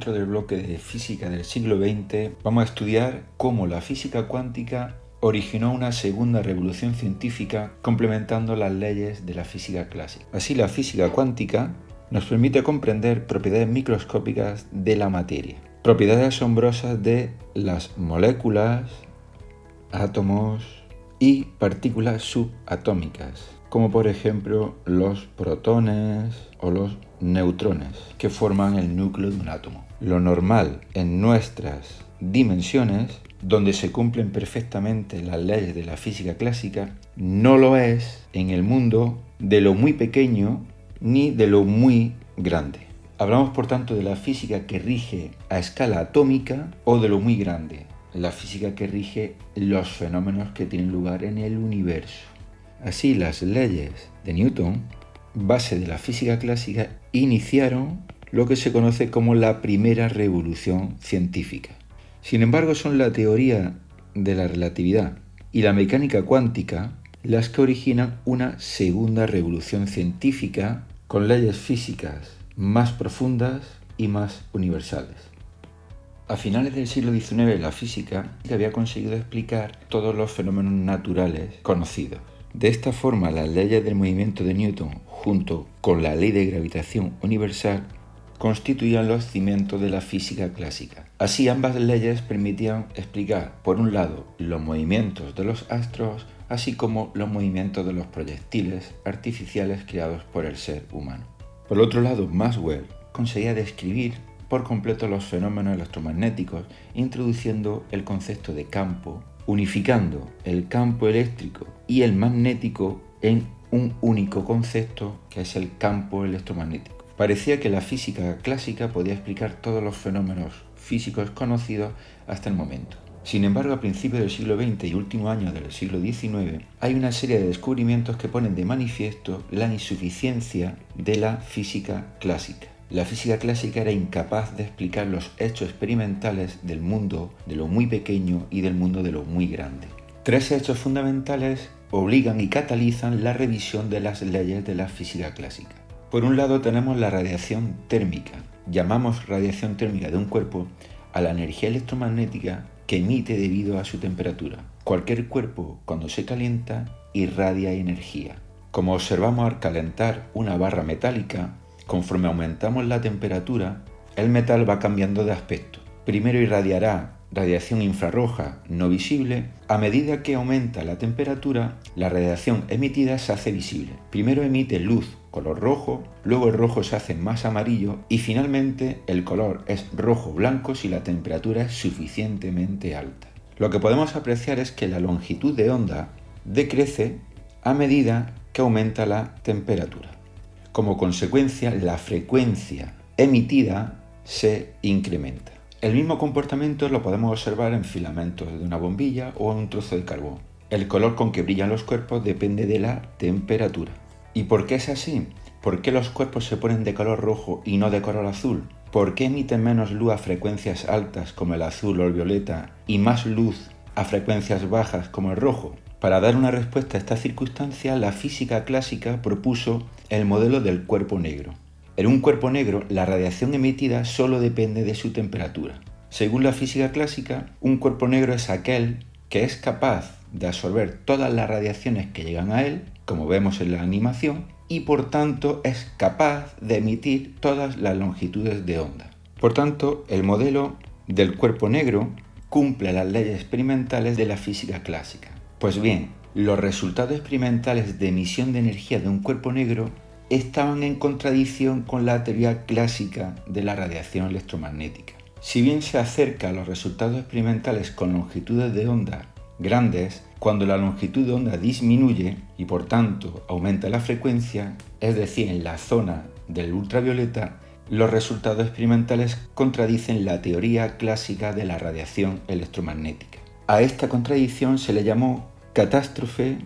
dentro del bloque de física del siglo XX vamos a estudiar cómo la física cuántica originó una segunda revolución científica complementando las leyes de la física clásica. Así, la física cuántica nos permite comprender propiedades microscópicas de la materia, propiedades asombrosas de las moléculas, átomos y partículas subatómicas, como por ejemplo los protones o los neutrones, que forman el núcleo de un átomo. Lo normal en nuestras dimensiones, donde se cumplen perfectamente las leyes de la física clásica, no lo es en el mundo de lo muy pequeño ni de lo muy grande. Hablamos por tanto de la física que rige a escala atómica o de lo muy grande, la física que rige los fenómenos que tienen lugar en el universo. Así, las leyes de Newton, base de la física clásica, iniciaron lo que se conoce como la primera revolución científica. Sin embargo, son la teoría de la relatividad y la mecánica cuántica las que originan una segunda revolución científica con leyes físicas más profundas y más universales. A finales del siglo XIX, la física había conseguido explicar todos los fenómenos naturales conocidos. De esta forma, las leyes del movimiento de Newton, junto con la ley de gravitación universal, constituían los cimientos de la física clásica. Así, ambas leyes permitían explicar, por un lado, los movimientos de los astros, así como los movimientos de los proyectiles artificiales creados por el ser humano. Por otro lado, Maxwell conseguía describir por completo los fenómenos electromagnéticos, introduciendo el concepto de campo, unificando el campo eléctrico y el magnético en un único concepto, que es el campo electromagnético. Parecía que la física clásica podía explicar todos los fenómenos físicos conocidos hasta el momento. Sin embargo, a principios del siglo XX y últimos años del siglo XIX, hay una serie de descubrimientos que ponen de manifiesto la insuficiencia de la física clásica. La física clásica era incapaz de explicar los hechos experimentales del mundo de lo muy pequeño y del mundo de lo muy grande. Tres hechos fundamentales obligan y catalizan la revisión de las leyes de la física clásica. Por un lado tenemos la radiación térmica. Llamamos radiación térmica de un cuerpo a la energía electromagnética que emite debido a su temperatura. Cualquier cuerpo, cuando se calienta, irradia energía. Como observamos al calentar una barra metálica, conforme aumentamos la temperatura, el metal va cambiando de aspecto. Primero irradiará radiación infrarroja no visible. A medida que aumenta la temperatura, la radiación emitida se hace visible. Primero emite luz color rojo, luego el rojo se hace más amarillo y finalmente el color es rojo-blanco si la temperatura es suficientemente alta. Lo que podemos apreciar es que la longitud de onda decrece a medida que aumenta la temperatura. Como consecuencia, la frecuencia emitida se incrementa. El mismo comportamiento lo podemos observar en filamentos de una bombilla o en un trozo de carbón. El color con que brillan los cuerpos depende de la temperatura. ¿Y por qué es así? ¿Por qué los cuerpos se ponen de color rojo y no de color azul? ¿Por qué emiten menos luz a frecuencias altas como el azul o el violeta y más luz a frecuencias bajas como el rojo? Para dar una respuesta a esta circunstancia, la física clásica propuso el modelo del cuerpo negro. En un cuerpo negro, la radiación emitida solo depende de su temperatura. Según la física clásica, un cuerpo negro es aquel que es capaz de absorber todas las radiaciones que llegan a él, como vemos en la animación, y por tanto es capaz de emitir todas las longitudes de onda. Por tanto, el modelo del cuerpo negro cumple las leyes experimentales de la física clásica. Pues bien, los resultados experimentales de emisión de energía de un cuerpo negro estaban en contradicción con la teoría clásica de la radiación electromagnética. Si bien se acerca a los resultados experimentales con longitudes de onda grandes, cuando la longitud de onda disminuye y por tanto aumenta la frecuencia, es decir, en la zona del ultravioleta, los resultados experimentales contradicen la teoría clásica de la radiación electromagnética. A esta contradicción se le llamó catástrofe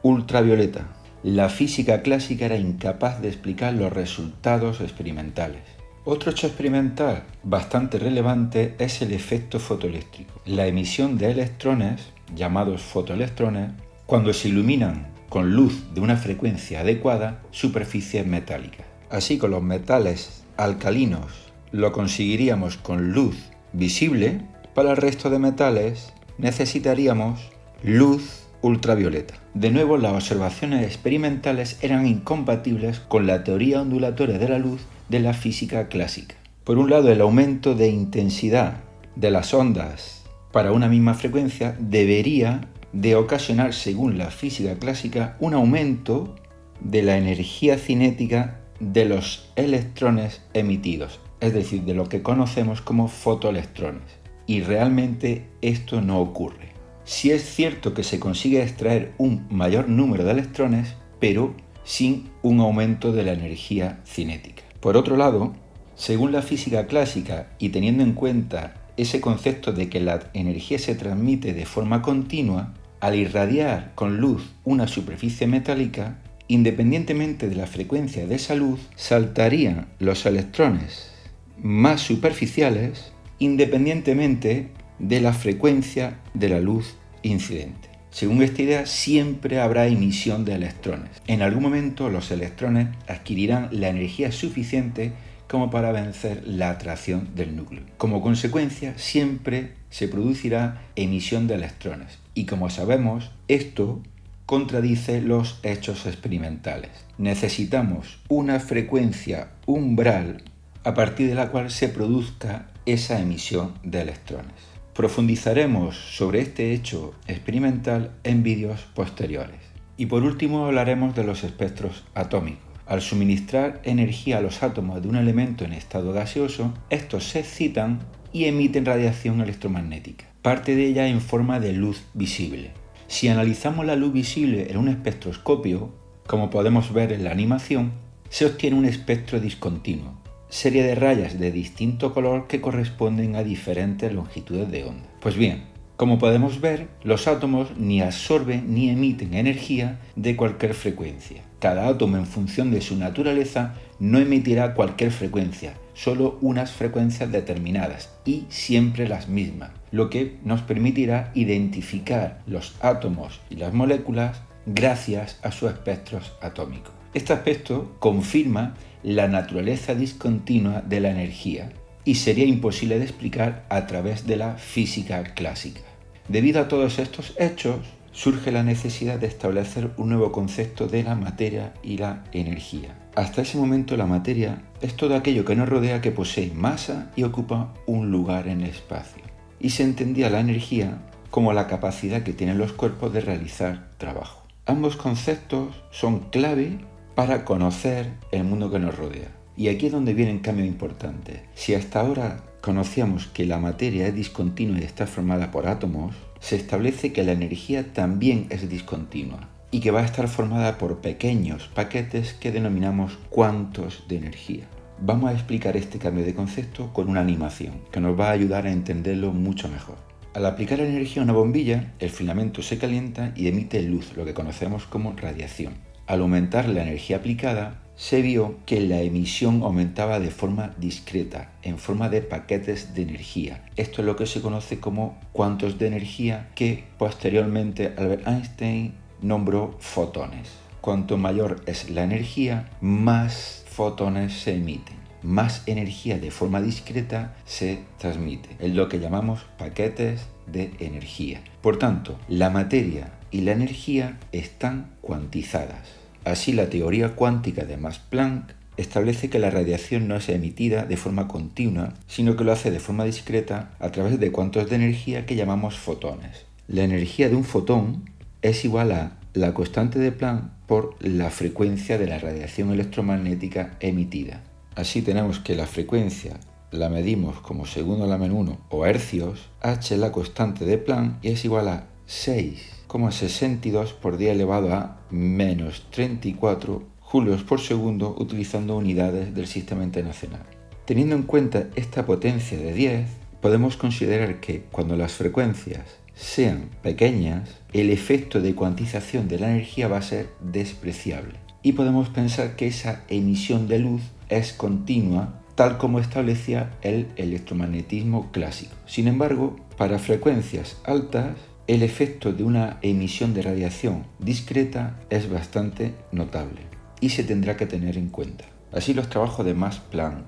ultravioleta. La física clásica era incapaz de explicar los resultados experimentales. Otro hecho experimental bastante relevante es el efecto fotoeléctrico. La emisión de electrones, llamados fotoelectrones, cuando se iluminan con luz de una frecuencia adecuada superficies metálicas. Así, con los metales alcalinos lo conseguiríamos con luz visible, para el resto de metales necesitaríamos luz ultravioleta. De nuevo, las observaciones experimentales eran incompatibles con la teoría ondulatoria de la luz de la física clásica. Por un lado, el aumento de intensidad de las ondas para una misma frecuencia debería de ocasionar, según la física clásica, un aumento de la energía cinética de los electrones emitidos, es decir, de lo que conocemos como fotoelectrones. Y realmente esto no ocurre. Sí es cierto que se consigue extraer un mayor número de electrones, pero sin un aumento de la energía cinética. Por otro lado, según la física clásica y teniendo en cuenta ese concepto de que la energía se transmite de forma continua, al irradiar con luz una superficie metálica, independientemente de la frecuencia de esa luz, saltarían los electrones más superficiales independientemente de la frecuencia de la luz incidente. Según esta idea, siempre habrá emisión de electrones. En algún momento los electrones adquirirán la energía suficiente como para vencer la atracción del núcleo. Como consecuencia, siempre se producirá emisión de electrones. Y como sabemos, esto contradice los hechos experimentales. Necesitamos una frecuencia umbral a partir de la cual se produzca esa emisión de electrones. Profundizaremos sobre este hecho experimental en vídeos posteriores. Y por último hablaremos de los espectros atómicos. Al suministrar energía a los átomos de un elemento en estado gaseoso, estos se excitan y emiten radiación electromagnética, parte de ella en forma de luz visible. Si analizamos la luz visible en un espectroscopio, como podemos ver en la animación, se obtiene un espectro discontinuo, serie de rayas de distinto color que corresponden a diferentes longitudes de onda. Pues bien, como podemos ver, los átomos ni absorben ni emiten energía de cualquier frecuencia. Cada átomo, en función de su naturaleza, no emitirá cualquier frecuencia, solo unas frecuencias determinadas y siempre las mismas, lo que nos permitirá identificar los átomos y las moléculas gracias a sus espectros atómicos. Este aspecto confirma la naturaleza discontinua de la energía y sería imposible de explicar a través de la física clásica. Debido a todos estos hechos, surge la necesidad de establecer un nuevo concepto de la materia y la energía. Hasta ese momento la materia es todo aquello que nos rodea que posee masa y ocupa un lugar en el espacio. Y se entendía la energía como la capacidad que tienen los cuerpos de realizar trabajo. Ambos conceptos son clave para conocer el mundo que nos rodea. Y aquí es donde vienen cambios importantes. Si hasta ahora conocíamos que la materia es discontinua y está formada por átomos, se establece que la energía también es discontinua y que va a estar formada por pequeños paquetes que denominamos cuantos de energía. Vamos a explicar este cambio de concepto con una animación que nos va a ayudar a entenderlo mucho mejor. Al aplicar energía a una bombilla, el filamento se calienta y emite luz, lo que conocemos como radiación. Al aumentar la energía aplicada, se vio que la emisión aumentaba de forma discreta, en forma de paquetes de energía. Esto es lo que se conoce como cuantos de energía, que posteriormente Albert Einstein nombró fotones. Cuanto mayor es la energía, más fotones se emiten. Más energía de forma discreta se transmite. Es lo que llamamos paquetes de energía. Por tanto, la materia y la energía están cuantizadas. Así, la teoría cuántica de Max Planck establece que la radiación no es emitida de forma continua, sino que lo hace de forma discreta a través de cuantos de energía que llamamos fotones. La energía de un fotón es igual a la constante de Planck por la frecuencia de la radiación electromagnética emitida. Así tenemos que la frecuencia la medimos como segundo a la menos 1 o hercios, h es la constante de Planck y es igual a 6,62 por 10 elevado a menos 34 julios por segundo utilizando unidades del Sistema Internacional. Teniendo en cuenta esta potencia de 10, podemos considerar que cuando las frecuencias sean pequeñas, el efecto de cuantización de la energía va a ser despreciable. Y podemos pensar que esa emisión de luz es continua, tal como establecía el electromagnetismo clásico. Sin embargo, para frecuencias altas, el efecto de una emisión de radiación discreta es bastante notable y se tendrá que tener en cuenta. Así, los trabajos de Max Planck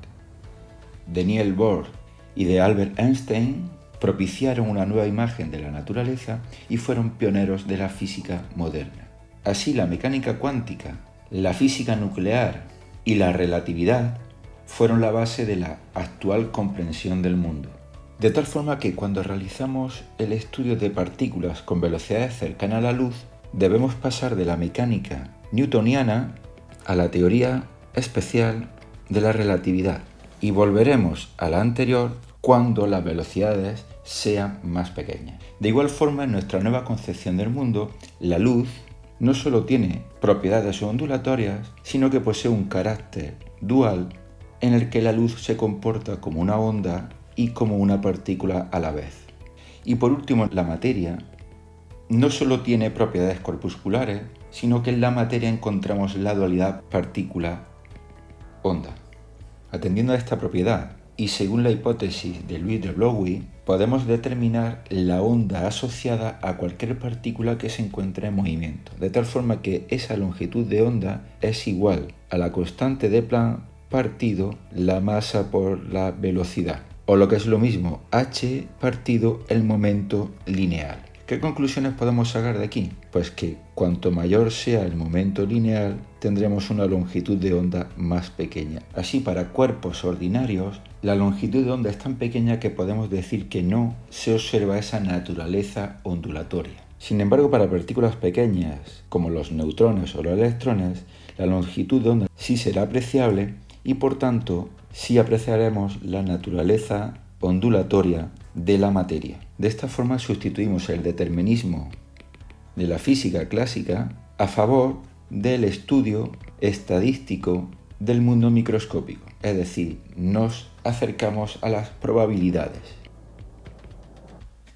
de Niels Bohr y de Albert Einstein propiciaron una nueva imagen de la naturaleza y fueron pioneros de la física moderna. Así, la mecánica cuántica, la física nuclear y la relatividad fueron la base de la actual comprensión del mundo. De tal forma que cuando realizamos el estudio de partículas con velocidades cercanas a la luz, debemos pasar de la mecánica newtoniana a la teoría especial de la relatividad y volveremos a la anterior cuando las velocidades sean más pequeñas. De igual forma, en nuestra nueva concepción del mundo, la luz no solo tiene propiedades ondulatorias, sino que posee un carácter dual en el que la luz se comporta como una onda y como una partícula a la vez. Y por último, la materia no solo tiene propiedades corpusculares, sino que en la materia encontramos la dualidad partícula-onda. Atendiendo a esta propiedad, y según la hipótesis de Louis de Broglie, podemos determinar la onda asociada a cualquier partícula que se encuentre en movimiento, de tal forma que esa longitud de onda es igual a la constante de Planck partido la masa por la velocidad, o lo que es lo mismo, h partido el momento lineal. ¿Qué conclusiones podemos sacar de aquí? Pues que cuanto mayor sea el momento lineal, tendremos una longitud de onda más pequeña. Así, para cuerpos ordinarios, la longitud de onda es tan pequeña que podemos decir que no se observa esa naturaleza ondulatoria. Sin embargo, para partículas pequeñas, como los neutrones o los electrones, la longitud de onda sí será apreciable y, por tanto, sí apreciaremos la naturaleza ondulatoria de la materia. De esta forma sustituimos el determinismo de la física clásica a favor del estudio estadístico del mundo microscópico, es decir, nos acercamos a las probabilidades.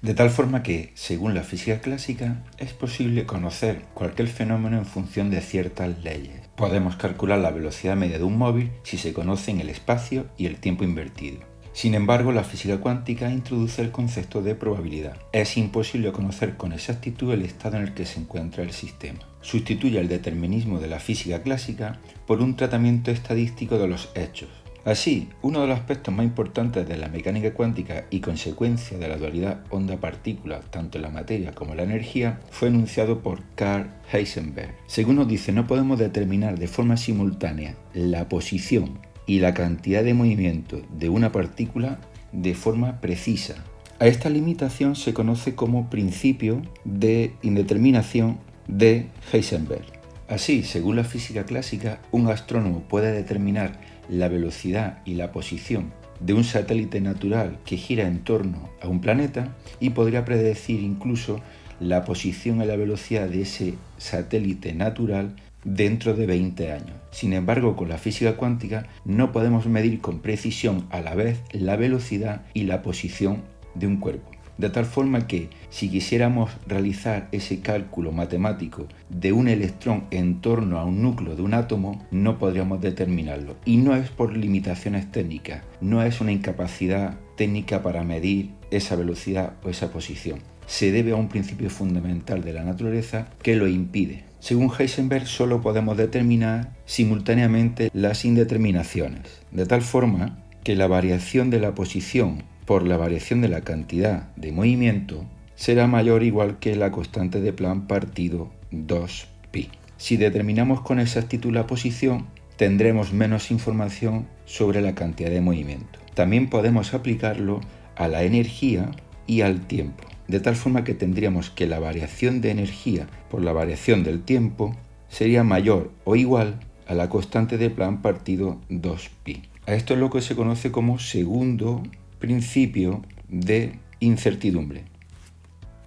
De tal forma que, según la física clásica, es posible conocer cualquier fenómeno en función de ciertas leyes. Podemos calcular la velocidad media de un móvil si se conocen el espacio y el tiempo invertido. Sin embargo, la física cuántica introduce el concepto de probabilidad. Es imposible conocer con exactitud el estado en el que se encuentra el sistema. Sustituye el determinismo de la física clásica por un tratamiento estadístico de los hechos. Así, uno de los aspectos más importantes de la mecánica cuántica y consecuencia de la dualidad onda-partícula, tanto en la materia como en la energía, fue enunciado por Carl Heisenberg. Según nos dice, no podemos determinar de forma simultánea la posición y la cantidad de movimiento de una partícula de forma precisa. A esta limitación se conoce como principio de indeterminación de Heisenberg. Así, según la física clásica, un astrónomo puede determinar la velocidad y la posición de un satélite natural que gira en torno a un planeta y podría predecir incluso la posición y la velocidad de ese satélite natural dentro de 20 años. Sin embargo, con la física cuántica no podemos medir con precisión a la vez la velocidad y la posición de un cuerpo. De tal forma que, si quisiéramos realizar ese cálculo matemático de un electrón en torno a un núcleo de un átomo, no podríamos determinarlo. Y no es por limitaciones técnicas, no es una incapacidad técnica para medir esa velocidad o esa posición. Se debe a un principio fundamental de la naturaleza que lo impide. Según Heisenberg, solo podemos determinar simultáneamente las indeterminaciones, de tal forma que la variación de la posición por la variación de la cantidad de movimiento será mayor o igual que la constante de Planck partido 2pi. Si determinamos con exactitud la posición, tendremos menos información sobre la cantidad de movimiento. También podemos aplicarlo a la energía y al tiempo, de tal forma que tendríamos que la variación de energía por la variación del tiempo sería mayor o igual a la constante de Planck partido 2pi. A esto es lo que se conoce como segundo principio de incertidumbre.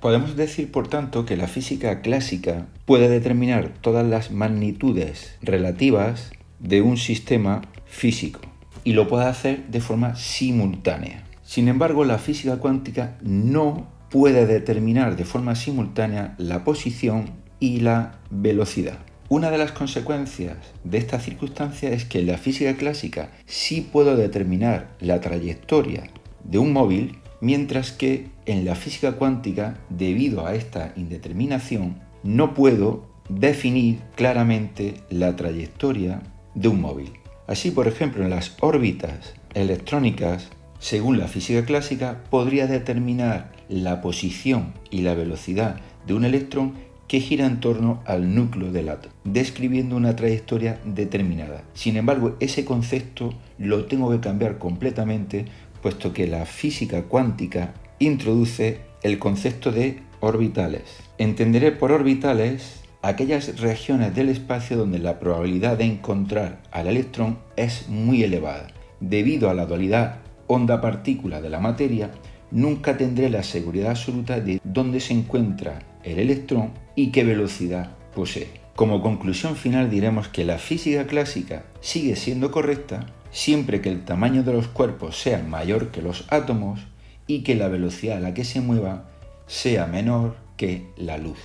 Podemos decir, por tanto, que la física clásica puede determinar todas las magnitudes relativas de un sistema físico y lo puede hacer de forma simultánea. Sin embargo, la física cuántica no puede determinar de forma simultánea la posición y la velocidad. Una de las consecuencias de esta circunstancia es que en la física clásica sí puedo determinar la trayectoria de un móvil, mientras que en la física cuántica, debido a esta indeterminación, no puedo definir claramente la trayectoria de un móvil. Así, por ejemplo, en las órbitas electrónicas, según la física clásica, podría determinar la posición y la velocidad de un electrón que gira en torno al núcleo del átomo, describiendo una trayectoria determinada. Sin embargo, ese concepto lo tengo que cambiar completamente, puesto que la física cuántica introduce el concepto de orbitales. Entenderé por orbitales aquellas regiones del espacio donde la probabilidad de encontrar al electrón es muy elevada. Debido a la dualidad onda-partícula de la materia, nunca tendré la seguridad absoluta de dónde se encuentra el electrón y qué velocidad posee. Como conclusión final diremos que la física clásica sigue siendo correcta siempre que el tamaño de los cuerpos sea mayor que los átomos y que la velocidad a la que se mueva sea menor que la luz.